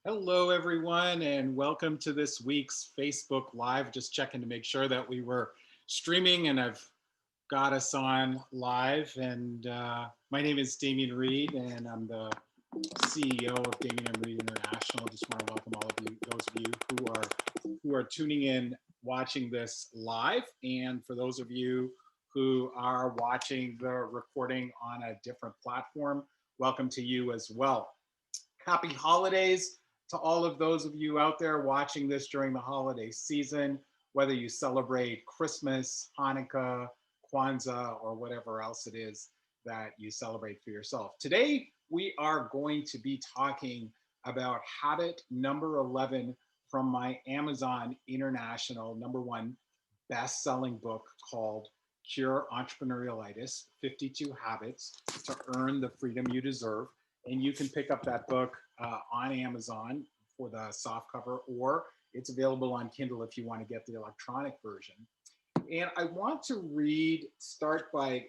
Hello, everyone, and welcome to this week's Facebook Live. Just checking to make sure that we were streaming and I've got us on live. And my name is Damian Reid, and I'm the CEO of Damian and Reid International. Just want to welcome all of you, those of you who are tuning in, watching this live, and for those of you who are watching the recording on a different platform, welcome to you as well. Happy holidays to all of those of you out there watching this during the holiday season, whether you celebrate Christmas, Hanukkah, Kwanzaa, or whatever else it is that you celebrate for yourself. Today, we are going to be talking about habit number 11 from my Amazon International #1 best-selling book called Cure Entrepreneurialitis: 52 Habits to Earn the Freedom You Deserve. And you can pick up that book on Amazon for the softcover, or it's available on Kindle if you want to get the electronic version. And I want to start by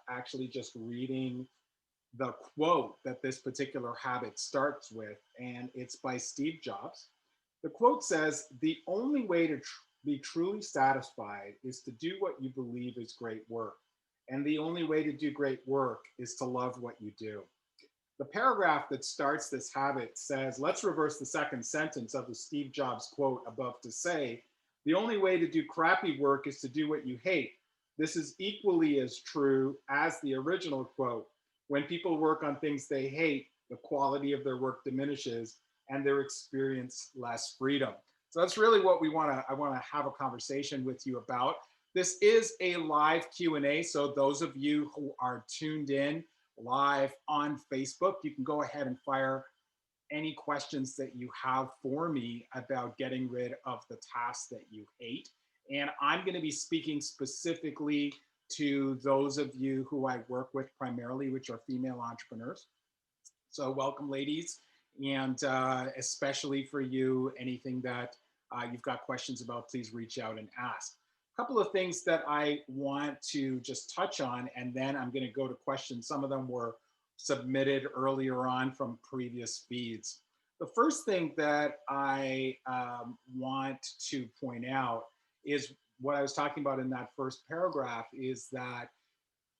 actually just reading the quote that this particular habit starts with, and it's by Steve Jobs. The quote says, "The only way to be truly satisfied is to do what you believe is great work. And the only way to do great work is to love what you do." The paragraph that starts this habit says, let's reverse the second sentence of the Steve Jobs quote above to say, "The only way to do crappy work is to do what you hate." This is equally as true as the original quote. When people work on things they hate, the quality of their work diminishes and they experience less freedom. So that's really what I want to have a conversation with you about. This is a live Q&A, so those of you who are tuned in live on Facebook, you can go ahead and fire any questions that you have for me about getting rid of the tasks that you hate. And I'm going to be speaking specifically to those of you who I work with primarily, which are female entrepreneurs. So welcome, ladies. And especially for you, anything that you've got questions about, please reach out and ask. A couple of things that I want to just touch on, and then I'm going to go to questions. Some of them were submitted earlier on from previous feeds. The first thing that I want to point out is what I was talking about in that first paragraph, is that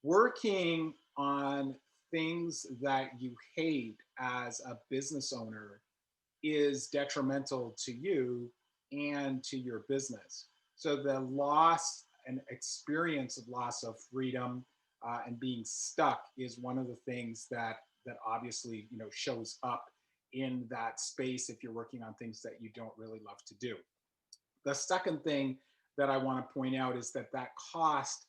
working on things that you hate as a business owner is detrimental to you and to your business. So the loss and experience of loss of freedom and being stuck is one of the things that obviously shows up in that space if you're working on things that you don't really love to do. The second thing that I want to point out is that cost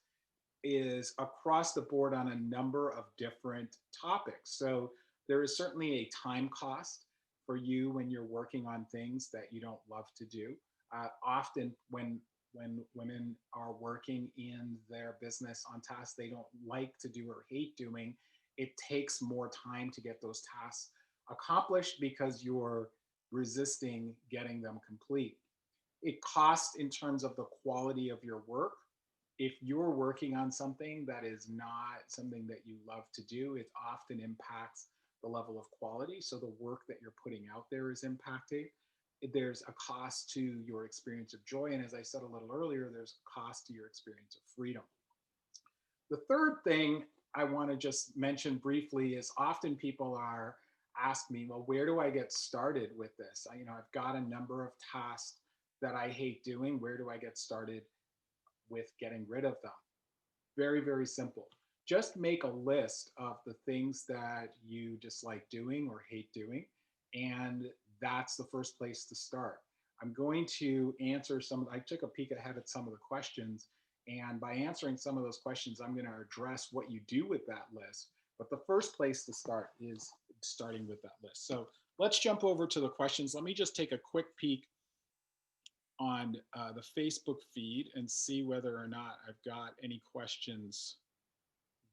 is across the board on a number of different topics. So there is certainly a time cost for you when you're working on things that you don't love to do. Often when women are working in their business on tasks they don't like to do or hate doing, it takes more time to get those tasks accomplished because you're resisting getting them complete. It costs in terms of the quality of your work. If you're working on something that is not something that you love to do, it often impacts the level of quality. So the work that you're putting out there is impacted. There's a cost to your experience of joy. And as I said a little earlier, there's a cost to your experience of freedom. The third thing I want to just mention briefly is often people are ask me, well, where do I get started with this? I've got a number of tasks that I hate doing. Where do I get started with getting rid of them? Very, very simple. Just make a list of the things that you dislike doing or hate doing, and that's the first place to start. I'm going to answer I took a peek ahead at some of the questions, and by answering some of those questions, I'm going to address what you do with that list. But the first place to start is starting with that list. So let's jump over to the questions. Let me just take a quick peek on the Facebook feed and see whether or not I've got any questions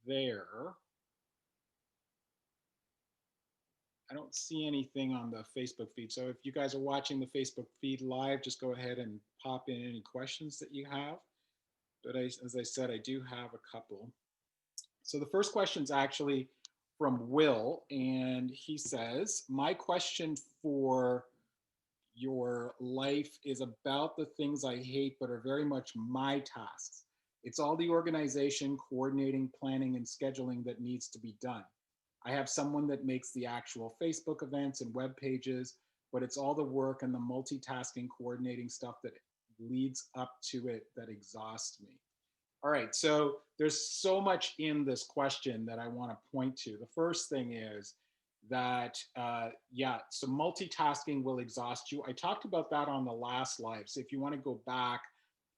there. I don't see anything on the Facebook feed. So if you guys are watching the Facebook feed live, just go ahead and pop in any questions that you have. But as I said, I do have a couple. So the first question is actually from Will, and he says, my question for your life is about the things I hate, but are very much my tasks. It's all the organization, coordinating, planning, and scheduling that needs to be done. I have someone that makes the actual Facebook events and web pages, but it's all the work and the multitasking, coordinating stuff that leads up to it that exhausts me. All right, so there's so much in this question that I want to point to. The first thing is that, yeah, so multitasking will exhaust you. I talked about that on the last live. So if you want to go back,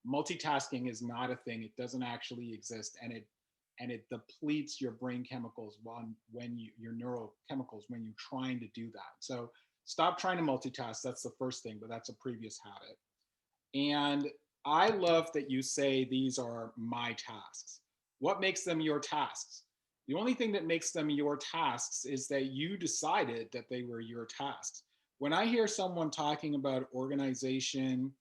multitasking is not a thing. It doesn't actually exist, and it depletes your brain chemicals when you your neurochemicals when you're trying to do that. So stop trying to multitask. That's the first thing, but that's a previous habit. And I love that you say these are my tasks. What makes them your tasks? The only thing that makes them your tasks is that you decided that they were your tasks. When I hear someone talking about organization,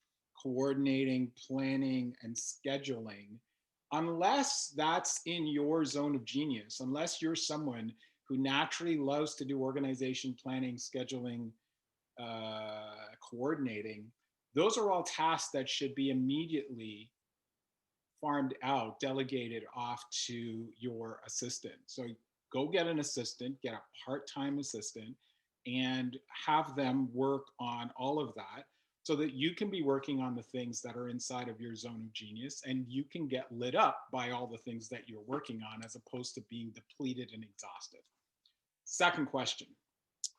coordinating, planning, and scheduling, unless that's in your zone of genius, unless you're someone who naturally loves to do organization, planning, scheduling, coordinating, those are all tasks that should be immediately farmed out, delegated off to your assistant. So go get an assistant, get a part time assistant, and have them work on all of that so that you can be working on the things that are inside of your zone of genius and you can get lit up by all the things that you're working on as opposed to being depleted and exhausted. Second question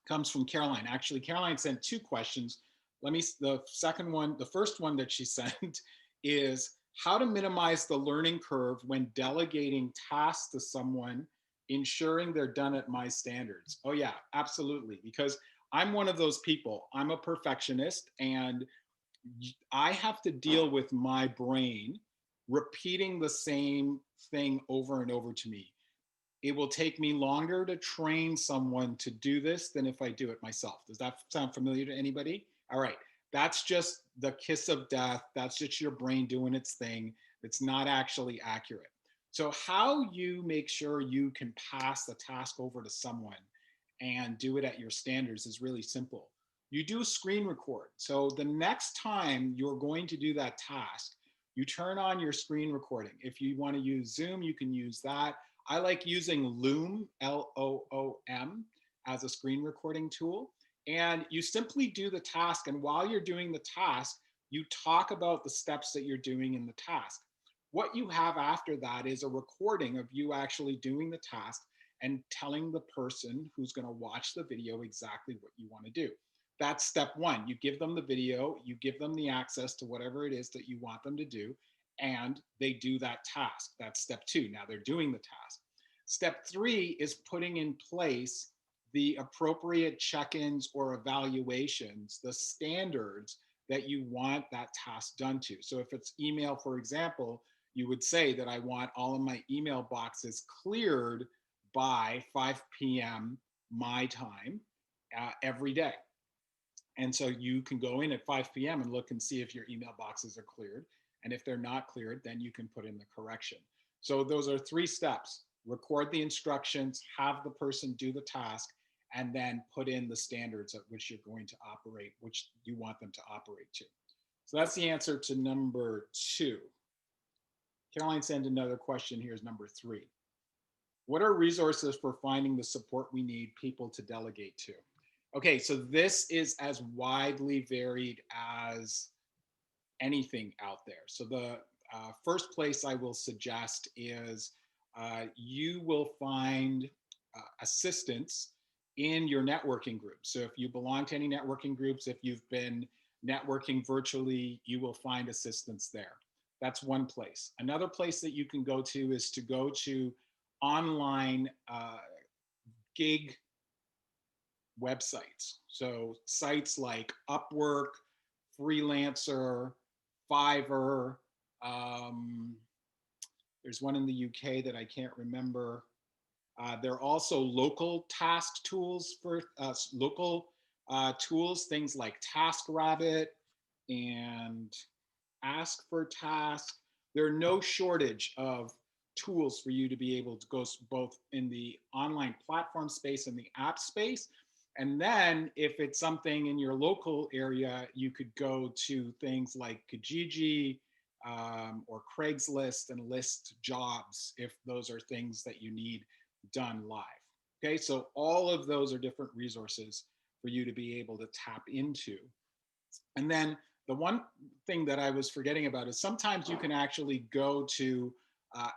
comes from Caroline. Actually, Caroline sent two questions. The second one, the first one that she sent is how to minimize the learning curve when delegating tasks to someone, ensuring they're done at my standards. Oh, yeah, absolutely. Because I'm one of those people. I'm a perfectionist and I have to deal with my brain repeating the same thing over and over to me. It will take me longer to train someone to do this than if I do it myself. Does that sound familiar to anybody? All right. That's just the kiss of death. That's just your brain doing its thing. It's not actually accurate. So, how you make sure you can pass the task over to someone and do it at your standards is really simple. You do a screen record. So, the next time you're going to do that task, you turn on your screen recording. If you want to use Zoom, you can use that. I like using Loom, Loom, as a screen recording tool. And you simply do the task. And while you're doing the task, you talk about the steps that you're doing in the task. What you have after that is a recording of you actually doing the task and telling the person who's going to watch the video exactly what you want to do. That's step one. You give them the video, you give them the access to whatever it is that you want them to do, and they do that task. That's step two. Now they're doing the task. Step three is putting in place the appropriate check-ins or evaluations, the standards that you want that task done to. So if it's email, for example, you would say that I want all of my email boxes cleared by 5 p.m. my time every day. And so you can go in at 5 p.m. and look and see if your email boxes are cleared. And if they're not cleared, then you can put in the correction. So those are three steps. Record the instructions, have the person do the task, and then put in the standards at which you're going to operate, which you want them to operate to. So that's the answer to number two. Caroline sent another question. Here's number three. What are resources for finding the support we need people to delegate to? Okay, so this is as widely varied as anything out there. So the first place I will suggest is you will find assistance in your networking groups. So if you belong to any networking groups, if you've been networking virtually, you will find assistance there. That's one place. Another place that you can go to is to go to online gig websites. So sites like Upwork, Freelancer, Fiverr. There's one in the UK that I can't remember. There are also local task tools for local tools, things like TaskRabbit and Ask for Task. There are no shortage of tools for you to be able to go both in the online platform space and the app space. And then if it's something in your local area, you could go to things like Kijiji or Craigslist and list jobs if those are things that you need done live. Okay, so all of those are different resources for you to be able to tap into. And then the one thing that I was forgetting about is sometimes you can actually go to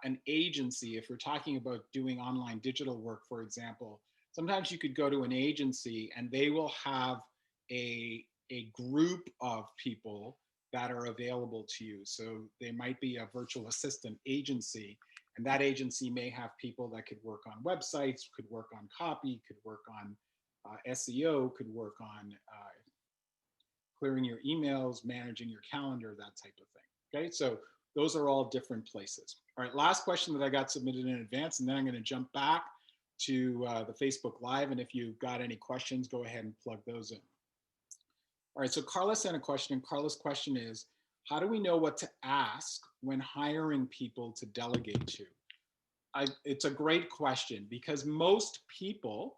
an agency. If you're talking about doing online digital work, for example, sometimes you could go to an agency and they will have a group of people that are available to you. So they might be a virtual assistant agency, and that agency may have people that could work on websites, could work on copy, could work on SEO, could work on clearing your emails, managing your calendar, that type of thing. Okay, so those are all different places. All right, last question that I got submitted in advance, and then I'm going to jump back to the Facebook Live. And if you've got any questions, go ahead and plug those in. All right, so Carla sent a question, and Carla's question is, how do we know what to ask when hiring people to delegate to? It's a great question because most people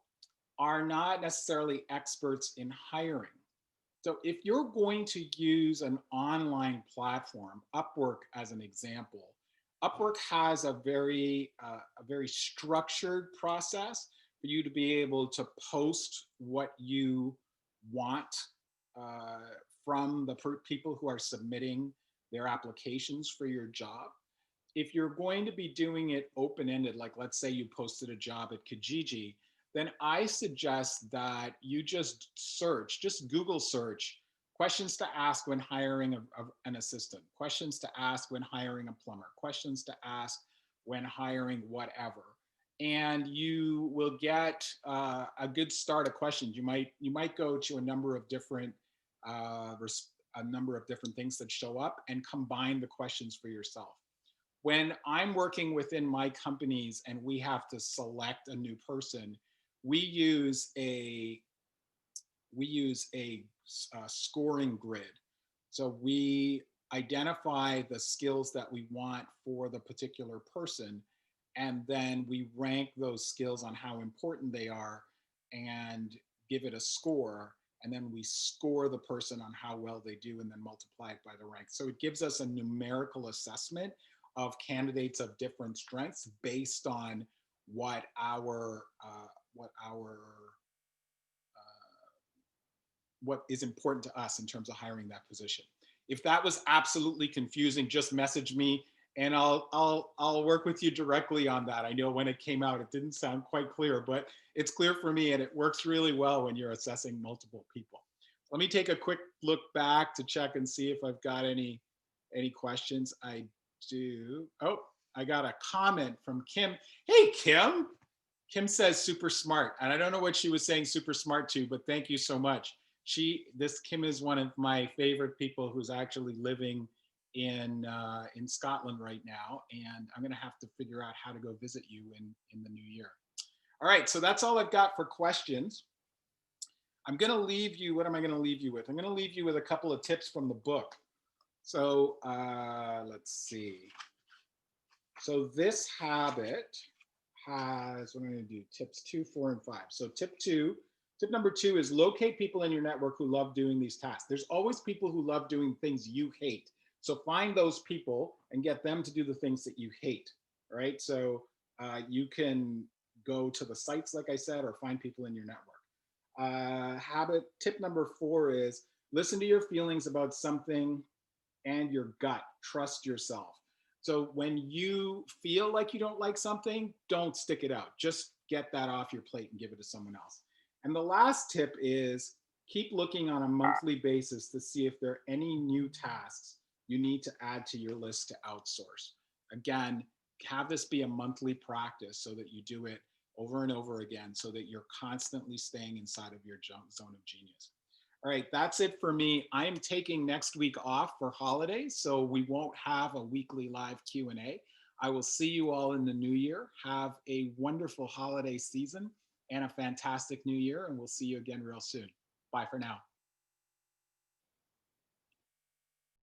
are not necessarily experts in hiring. So if you're going to use an online platform, Upwork as an example, Upwork has a very structured process for you to be able to post what you want uh, from the people who are submitting their applications for your job. If you're going to be doing it open-ended, like let's say you posted a job at Kijiji, then I suggest that you just Google search questions to ask when hiring an assistant, questions to ask when hiring a plumber, questions to ask when hiring whatever. And you will get a good start of questions. You might go to uh, a number of different things that show up and combine the questions for yourself. When I'm working within my companies and we have to select a new person, we use a scoring grid. So we identify the skills that we want for the particular person, and then we rank those skills on how important they are and give it a score. And then we score the person on how well they do and then multiply it by the rank. So it gives us a numerical assessment of candidates of different strengths based on what our what is important to us in terms of hiring that position. If that was absolutely confusing, just message me and I'll work with you directly on that. I know when it came out, it didn't sound quite clear, but it's clear for me and it works really well when you're assessing multiple people. Let me take a quick look back to check and see if I've got any questions. I do. Oh, I got a comment from Kim. Hey, Kim. Kim says super smart. And I don't know what she was saying super smart to, but thank you so much. This Kim is one of my favorite people who's actually living in Scotland right now, and I'm going to have to figure out how to go visit you in the new year. All right, so that's all I've got for questions. I'm going to leave you. What am I going to leave you with? I'm going to leave you with a couple of tips from the book. So let's see. So this habit has, what I'm going to do, tips 2, 4, and 5. So tip number 2 is locate people in your network who love doing these tasks. There's always people who love doing things you hate. So find those people and get them to do the things that you hate, right? So you can go to the sites, like I said, or find people in your network. Tip number 4 is listen to your feelings about something and your gut. Trust yourself. So when you feel like you don't like something, don't stick it out. Just get that off your plate and give it to someone else. And the last tip is keep looking on a monthly basis to see if there are any new tasks you need to add to your list to outsource. Again, have this be a monthly practice so that you do it over and over again so that you're constantly staying inside of your zone of genius. All right, that's it for me. I am taking next week off for holidays, so we won't have a weekly live Q&A. I will see you all in the new year. Have a wonderful holiday season and a fantastic new year, and we'll see you again real soon. Bye for now.